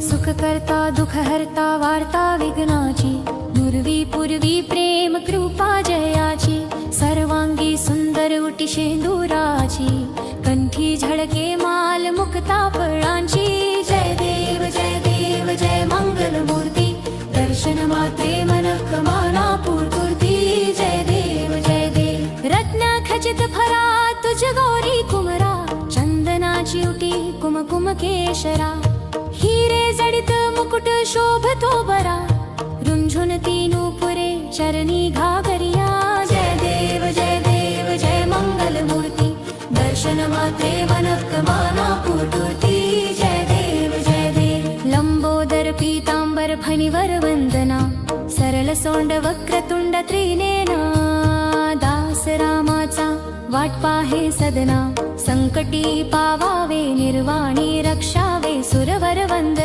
सुख करता दुख हरता वार्ता विघ्नाची, नुरवी पूर्वी प्रेम कृपा जयाची, सर्वांगी सुंदर उटी शेंदुराची, कंठी झळके माल मुक्ता फळांची. जय देव जय मंगल मूर्ती, दर्शन मात्रे मन कमाना पूर्ती. जय देव रत्न खचित फरा तुझ गौरी कुमरा, चंदनाची उटी कुमकुम केशरा, हिरे जडित मुकुट शोभतो बरा, रुंझुन तीनू पुरे चरणी घागरिया. जय देव जय मंगल मूर्ती, दर्शन मात्रे मन कमाना पूर्ती. जय देव लंबोदर पीतांबर फणीवर वंदना, सरल सोंड वक्रतुंड त्रिनेना, दास रामाचा वाट पाहे सदना, संकटी पावावे निर्वाणी रक्षावे सुरवर वंदना.